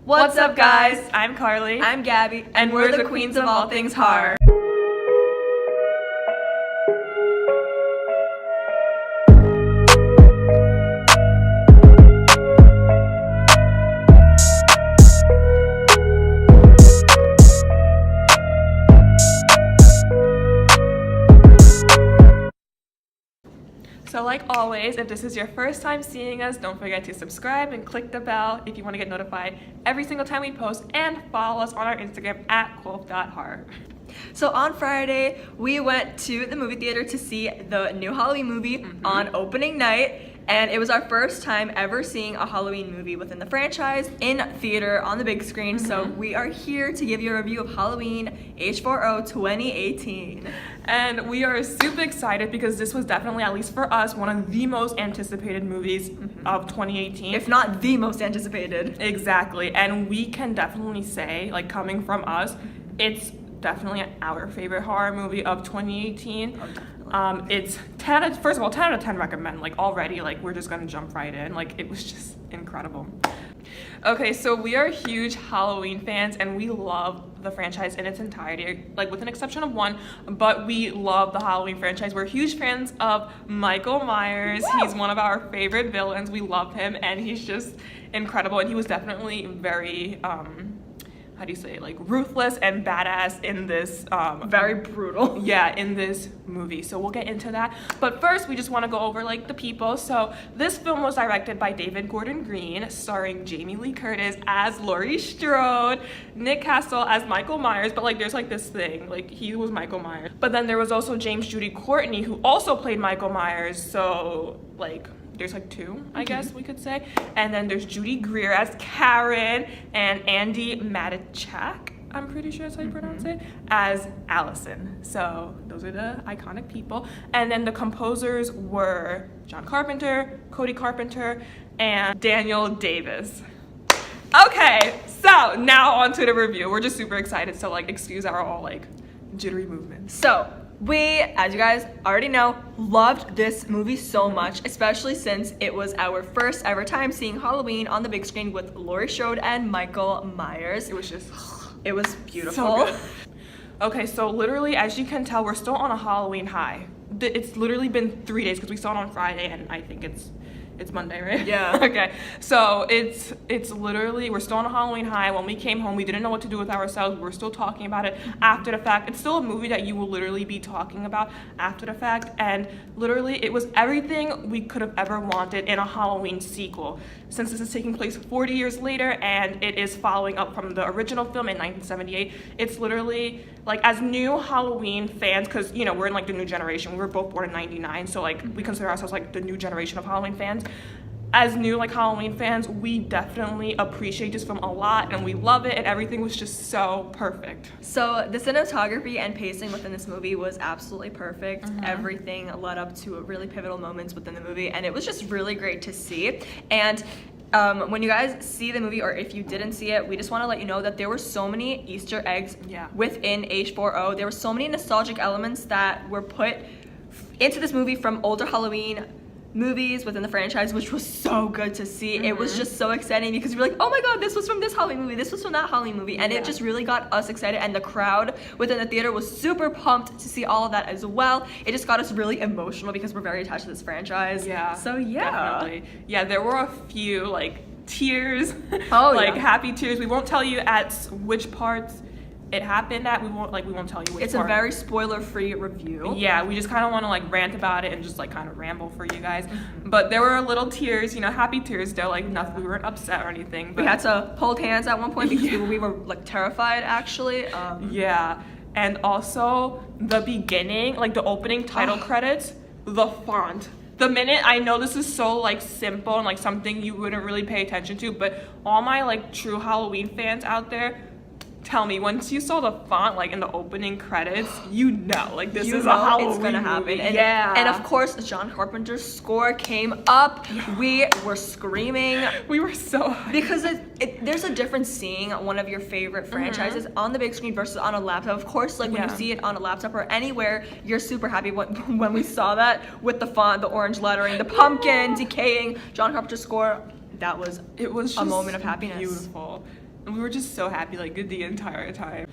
What's up, guys? I'm Carly. I'm Gabby, and we're the queens of all things horror. So like always, if this is your first time seeing us, don't forget to subscribe and click the bell if you want to get notified every single time we post, and follow us on our Instagram at quoth.horror. So on Friday, we went to the movie theater to see the new Halloween movie on opening night. And it was our first time ever seeing a Halloween movie within the franchise in theater on the big screen. So we are here to give you a review of Halloween H4O 2018. And we are super excited because this was definitely, at least for us, one of the most anticipated movies of 2018. If not the most anticipated. Exactly. And we can definitely say, like, coming from us, it's definitely our favorite horror movie of 2018. It's 10 out of 10 recommend. Like, already, like, we're just gonna jump right in. Like, it was just incredible. Okay, so we are huge Halloween fans and we love the franchise in its entirety, like with an exception of one, but we love the Halloween franchise. We're huge fans of Michael Myers. Woo! He's one of our favorite villains. We love him and he's just incredible, and he was definitely very how do you say, like, ruthless and badass in this very brutal. Yeah, in this movie. So we'll get into that. But first, we just want to go over, like, the people. So this film was directed by David Gordon Green, starring Jamie Lee Curtis as Laurie Strode, Nick Castle as Michael Myers. But, like, there's, like, this thing, like, he was Michael Myers. But then there was also James Judy Courtney, who also played Michael Myers. So, like, there's like two, I guess we could say. And then there's Judy Greer as Karen, and Andy Matichak, I'm pretty sure that's how you pronounce it, as Allison. So those are the iconic people. And then the composers were John Carpenter, Cody Carpenter, and Daniel Davis. Okay, so now on to the review. We're just super excited, so, like, excuse our all, like, jittery movements. So we, as you guys already know, loved this movie so much, especially since it was our first ever time seeing Halloween on the big screen with Laurie Strode and Michael Myers. It was just, it was beautiful. So good. Okay, so literally, as you can tell, we're still on a Halloween high. It's literally been 3 days because we saw it on Friday, and I think it's Monday, right? Yeah. Okay. So it's literally, we're still on a Halloween high. When we came home, we didn't know what to do with ourselves. We're still talking about it after the fact. It's still a movie that you will literally be talking about after the fact. And literally, it was everything we could have ever wanted in a Halloween sequel. Since this is taking place 40 years later and it is following up from the original film in 1978, it's literally, like, as new Halloween fans, because, you know, we're in, like, the new generation. We were both born in 99, so, like, we consider ourselves, like, the new generation of Halloween fans. As new, like, Halloween fans, we definitely appreciate this film a lot and we love it, and everything was just so perfect. So the cinematography and pacing within this movie was absolutely perfect. Everything led up to really pivotal moments within the movie, and it was just really great to see. And when you guys see the movie, or if you didn't see it, we just want to let you know that there were so many Easter eggs within H4O. There were so many nostalgic elements that were put into this movie from older Halloween movies within the franchise, which was so good to see. It was just so exciting because we were like, oh my god, this was from this Halloween movie, this was from that Halloween movie, and it just really got us excited, and the crowd within the theater was super pumped to see all of that as well. It just got us really emotional because we're very attached to this franchise. Yeah. So yeah. Definitely. Yeah, there were a few, like, tears. Like, happy tears. We won't tell you at which parts it happened at. We won't tell you which It's part. a very spoiler-free review. Yeah, we just kind of want to, like, rant about it and just, like, kind of ramble for you guys. But there were little tears, you know, happy tears though, like, nothing, we weren't upset or anything. But we had to hold hands at one point because we were, like, terrified, actually. Yeah, and also the beginning, like, the opening title credits, the font. The minute, I know this is so, like, simple and, like, something you wouldn't really pay attention to, but all my, like, true Halloween fans out there, tell me, once you saw the font, like, in the opening credits, you know, like, this is a Halloween it's gonna happen. movie. And of course, John Carpenter's score came up. We were screaming. We were so hyped. Because there's a difference seeing one of your favorite franchises on the big screen versus on a laptop. Of course, like, when you see it on a laptop or anywhere, you're super happy. When we saw that with the font, the orange lettering, the pumpkin decaying, John Carpenter's score, it was a moment of happiness. Beautiful. And we were just so happy like the entire time.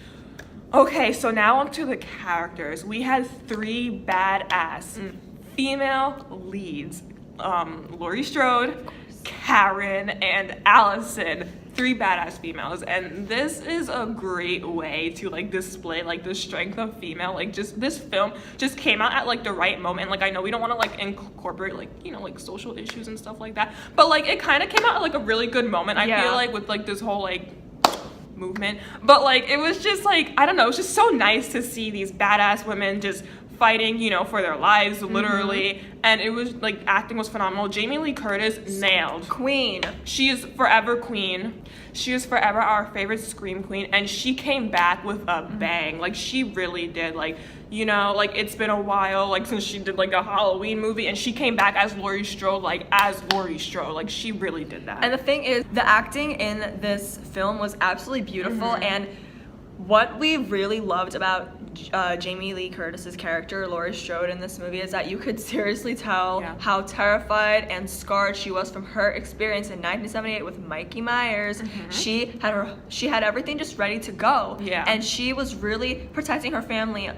Okay, so now onto the characters. We had 3 badass female leads. Laurie Strode, Karen, and Allison. 3 badass females, and this is a great way to like display like the strength of female. Like just this film just came out at like the right moment. Like I know we don't want to like incorporate like, you know, like social issues and stuff like that, but like it kind of came out at like a really good moment. I feel like with like this whole like movement, but like it was just like, I don't know, it's just so nice to see these badass women just fighting, you know, for their lives, literally. And it was like, acting was phenomenal. Jamie Lee Curtis nailed. Queen. She is forever queen. She is forever our favorite scream queen, and she came back with a bang. Like she really did. Like, you know, like it's been a while like since she did like a Halloween movie, and she came back as Laurie Strode, like as Laurie Strode. Like she really did that. And the thing is, the acting in this film was absolutely beautiful, and what we really loved about Jamie Lee Curtis's character, Laurie Strode, in this movie is that you could seriously tell how terrified and scarred she was from her experience in 1978 with Mikey Myers. She had everything just ready to go, and she was really protecting her family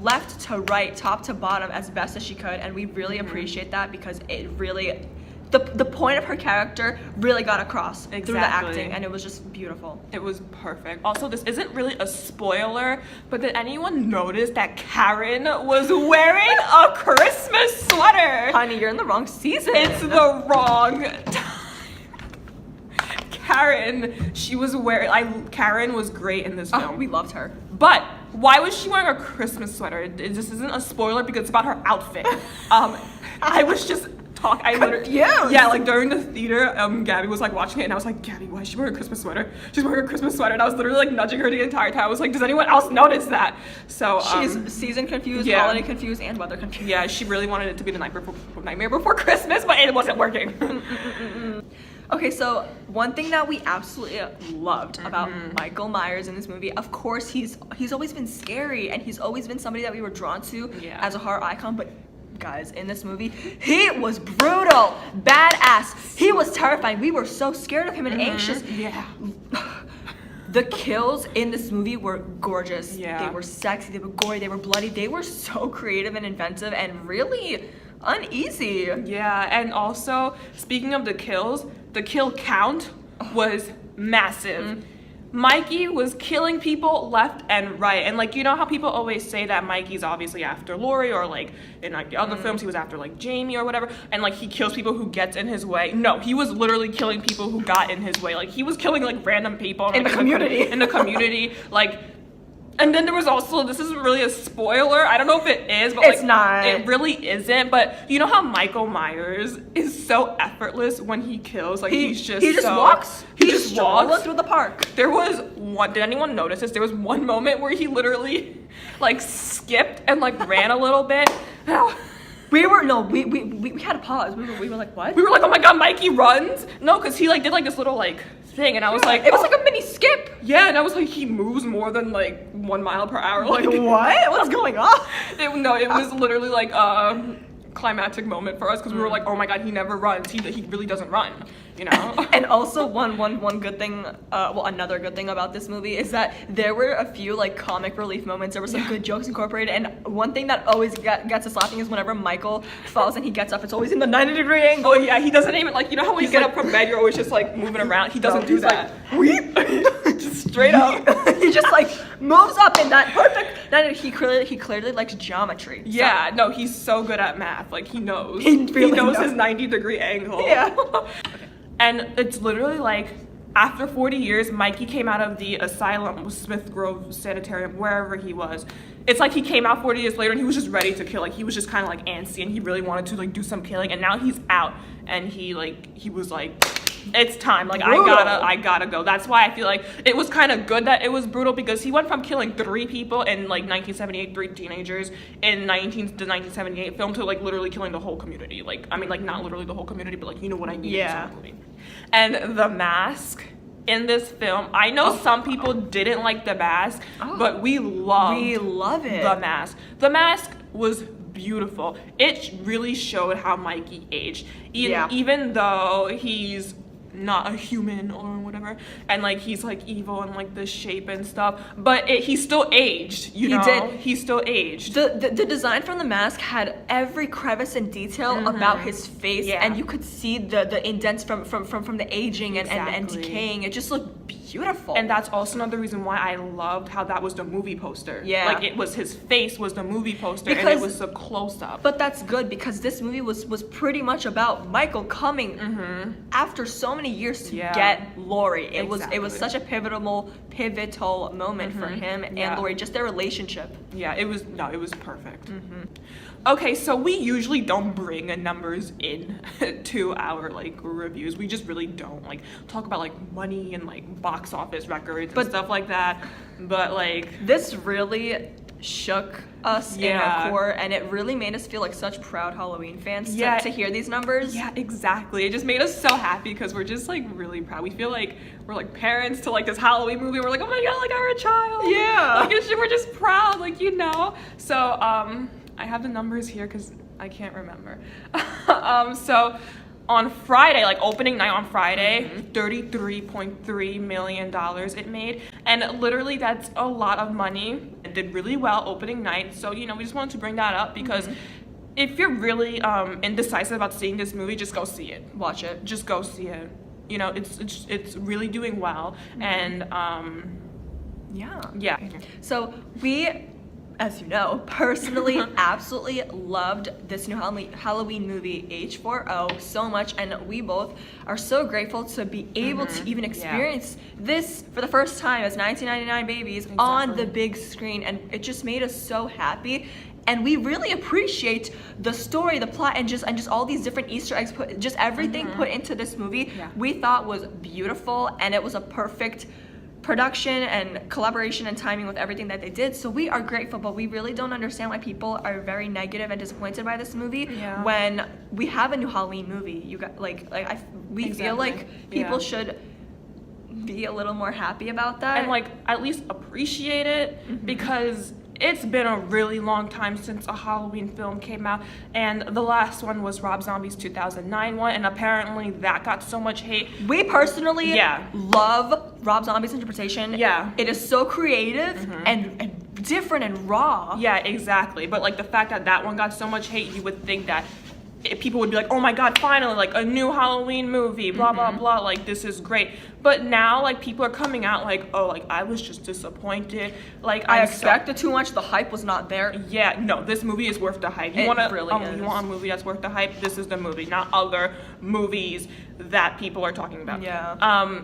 left to right, top to bottom, as best as she could, and we really appreciate that, because it really, the point of her character really got across through the acting, and it was just beautiful. It was perfect. Also, this isn't really a spoiler, but did anyone notice that Karen was wearing a Christmas sweater? Honey, you're in the wrong season. It's the wrong time. Karen, she was wearing, Karen was great in this film. We loved her. But why was she wearing a Christmas sweater? This isn't a spoiler because it's about her outfit. I was just like during the theater, Gabby was like watching it, and I was like, Gabby, why is she wearing a Christmas sweater? She's wearing a Christmas sweater, and I was literally like nudging her the entire time. I was like, does anyone else notice that? So she's season confused, holiday confused, and weather confused. Yeah, she really wanted it to be the Nightmare Before Christmas, but it wasn't working. Okay, so one thing that we absolutely loved about Michael Myers in this movie, of course, he's always been scary, and he's always been somebody that we were drawn to as a horror icon, but guys, in this movie, he was brutal, badass. He was terrifying. We were so scared of him and anxious. The kills in this movie were gorgeous. They were sexy, they were gory, they were bloody. They were so creative and inventive and really uneasy. Yeah, and also, speaking of the kills, the kill count was massive. Mikey was killing people left and right, and like, you know how people always say that Mikey's obviously after Laurie, or like in like the other films he was after like Jamie or whatever, and like he kills people who gets in his way. No, he was literally killing people who got in his way. Like he was killing like random people in the community. In the community, like. And then there was also, this isn't really a spoiler, I don't know if it is, but it's like, not. It really isn't, but you know how Michael Myers is so effortless when he kills? Like he just walks. He just walks through the park. There was one, did anyone notice this? There was one moment where he literally like skipped and like ran a little bit. We had to pause. We were like, what? We were like, oh my god, Mikey runs? No, because he like did like this little like thing, and I was like, it was like a mini skip. Yeah, and I was like, he moves more than like 1 mile per hour. Like what? What's going on? It was literally like climactic moment for us, because we were like, oh my god, he never runs. He really doesn't run, you know. And also one good thing, another good thing about this movie is that there were a few like comic relief moments. There were some good jokes incorporated, and one thing that always gets us laughing is whenever Michael falls and he gets up, it's always in the 90-degree angle. Oh yeah, he doesn't even like, you know how when you get up from bed, you're always just like moving around. He doesn't do that. Like, just straight up. He just like moves up in that perfect. He clearly likes geometry. Yeah, no, he's so good at math. Like he knows. He really knows his 90-degree angle. Yeah. And it's literally like, after 40 years, Mikey came out of the asylum, Smith Grove Sanitarium, wherever he was. It's like he came out 40 years later and he was just ready to kill. Like he was just kind of like antsy, and he really wanted to like do some killing. And now he's out, and he was like, it's time. Like I gotta go. That's why I feel like it was kind of good that it was brutal, because he went from killing 3 people in like 1978, 3 teenagers in the 1978 film, to like literally killing the whole community. Like, I mean, like not literally the whole community, but like, you know what I mean. Yeah. And the mask in this film, I know some people didn't like the mask, but we love it. The mask. The mask was beautiful. It really showed how Mikey aged. Even though he's not a human or whatever, and like he's like evil and like the shape and stuff, but he still aged, you know? He still aged. The design from the mask had every crevice and detail about his face, and you could see the indents from the aging and decaying. It just looked beautiful. And that's also another reason why I loved how that was the movie poster. Yeah. Like it was his face was the movie poster, and it was a close up. But that's good because this movie was pretty much about Michael coming after so many years to get Laurie. It was such a pivotal moment for him and Laurie, just their relationship. Yeah, it was perfect. Okay, so we usually don't bring numbers in to our like reviews. We just really don't like talk about like money and like box office records and stuff like that. But like this really shook us in our core, and it really made us feel like such proud Halloween fans to hear these numbers. Yeah, exactly. It just made us so happy because we're just like really proud. We feel like we're like parents to like this Halloween movie. We're like, oh my god, like our child. Yeah. Like we're just proud, like, you know. So I have the numbers here because I can't remember. So on Friday, like opening night on Friday, $33.3 million it made. And literally that's a lot of money. It did really well opening night. So, you know, we just wanted to bring that up because if you're really indecisive about seeing this movie, just go see it. Watch it. Just go see it. You know, it's really doing well. And yeah. So we, as you know, personally absolutely loved this new Halloween movie, H2O, so much, and we both are so grateful to be able to even experience this for the first time as 1999 babies on the big screen, and it just made us so happy. And we really appreciate the story, the plot, and just all these different Easter eggs, just everything put into this movie. We thought was beautiful, and it was a perfect production and collaboration and timing with everything that they did. So we are grateful, but we really don't understand why people are very negative and disappointed by this movie when we have a new Halloween movie. You got we feel like people should be a little more happy about that and like at least appreciate it because it's been a really long time since a Halloween film came out, and the last one was Rob Zombie's 2009 one, and apparently that got so much hate. We personally love Rob Zombie's interpretation. Yeah. It is so creative and different and raw. Yeah, exactly. But like the fact that that one got so much hate, you would think that people would be like, oh my god, finally, like a new Halloween movie, blah blah blah, like this is great. But now like people are coming out like, oh, like I was just disappointed, like I expected too much, the hype was not there. Yeah, no, this movie is worth the hype. You want a movie that's worth the hype, this is the movie, not other movies that people are talking about.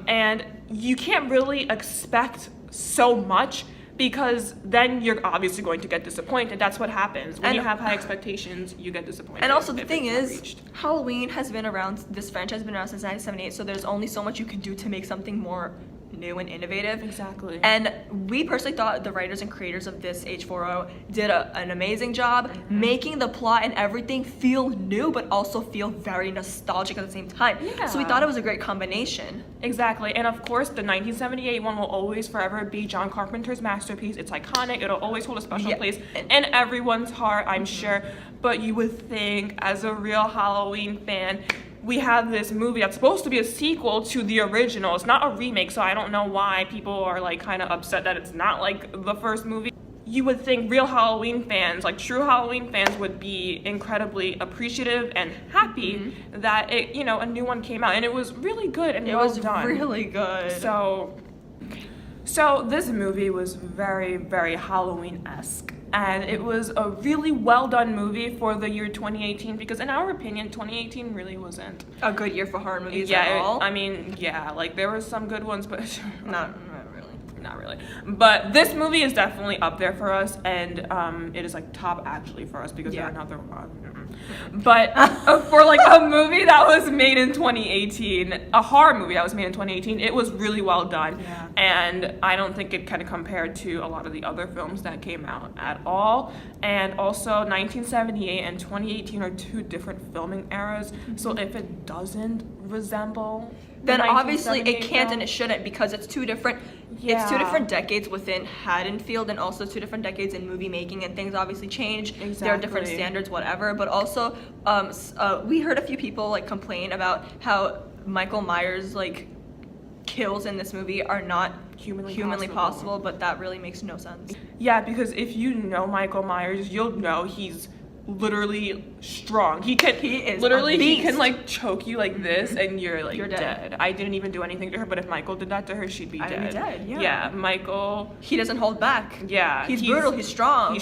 And you can't really expect so much because then you're obviously going to get disappointed. That's what happens. When you have high expectations, you get disappointed. And also the thing is, Halloween has been around, this franchise has been around since 1978, so there's only so much you can do to make something more new and innovative. Exactly. And we personally thought the writers and creators of this H2O did an amazing job making the plot and everything feel new but also feel very nostalgic at the same time. So we thought it was a great combination. Exactly. And of course the 1978 one will always forever be John Carpenter's masterpiece. It's iconic. It'll always hold a special place in everyone's heart, I'm sure. But you would think, as a real Halloween fan, we have this movie that's supposed to be a sequel to the original. It's not a remake, so I don't know why people are like kind of upset that it's not like the first movie. You would think real Halloween fans, like true Halloween fans, would be incredibly appreciative and happy that it, you know, a new one came out, and it was really good and well done. It was really good. So this movie was very, very Halloween-esque. And it was a really well done movie for the year 2018 because in our opinion, 2018 really wasn't a good year for horror movies at all. I mean, like there were some good ones, but not really. But this movie is definitely up there for us, and it is like top actually for us because there are another one. But for like a movie that was made in 2018, a horror movie that was made in 2018, it was really well done. And I don't think it can compare to a lot of the other films that came out at all. And also 1978 and 2018 are two different filming eras. So if it doesn't resemble then obviously it can't and it shouldn't because it's two different decades within Haddonfield and also two different decades in movie making, and things obviously change. There are different standards, whatever, but also we heard a few people like complain about how Michael Myers like kills in this movie are not humanly possible, but that really makes no sense. Yeah, because if you know Michael Myers, you'll know he's literally strong. He is literally, he can like choke you like this and you're dead. I didn't even do anything to her, but if Michael did that to her, she'd be dead. I'd be dead, yeah. Yeah, Michael, he doesn't hold back. Yeah, he's brutal, he's strong.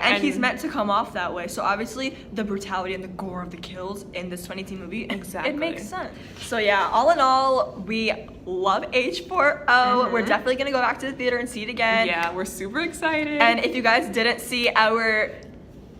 And he's meant to come off that way. So obviously the brutality and the gore of the kills in this 2018 movie, exactly, it makes sense. So yeah, all in all, we love H4O. We're definitely gonna go back to the theater and see it again. Yeah, we're super excited. And if you guys didn't see our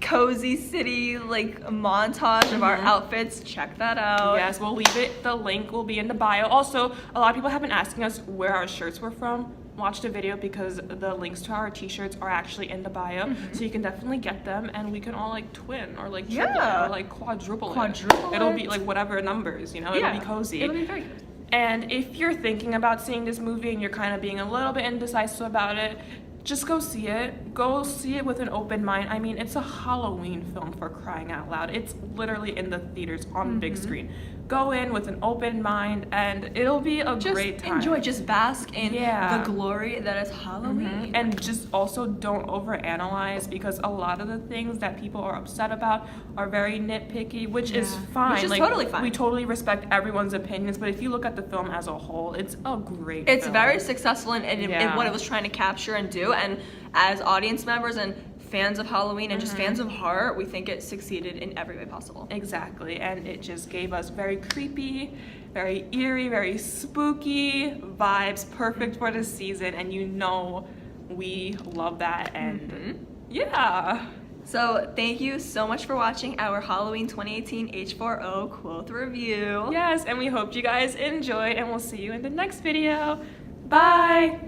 cozy city like montage of our outfits, check that out. Yes, we'll leave it, the link will be in the bio. Also, a lot of people have been asking us where our shirts were from. Watch the video because the links to our t-shirts are actually in the bio, so you can definitely get them, and we can all like twin or like triple or like quadruple it. It'll be like whatever numbers, you know, it'll be cozy. It'll be very good. And if you're thinking about seeing this movie and you're kind of being a little bit indecisive about it, just go see it. Go see it with an open mind. I mean, it's a Halloween film, for crying out loud. It's literally in the theaters on the big screen. Go in with an open mind and it'll be a great time. Enjoy, just bask in the glory that is Halloween. And just also don't overanalyze, because a lot of the things that people are upset about are very nitpicky, which is fine. Which is totally fine. We totally respect everyone's opinions, but if you look at the film as a whole, it's a great film. It's very successful in what it was trying to capture and do, and as audience members and fans of Halloween and just fans of horror, we think it succeeded in every way possible. Exactly, and it just gave us very creepy, very eerie, very spooky vibes, perfect for the season, and you know we love that, and yeah. So thank you so much for watching our Halloween 2018 H4O quote review. Yes, and we hope you guys enjoyed, and we'll see you in the next video. Bye!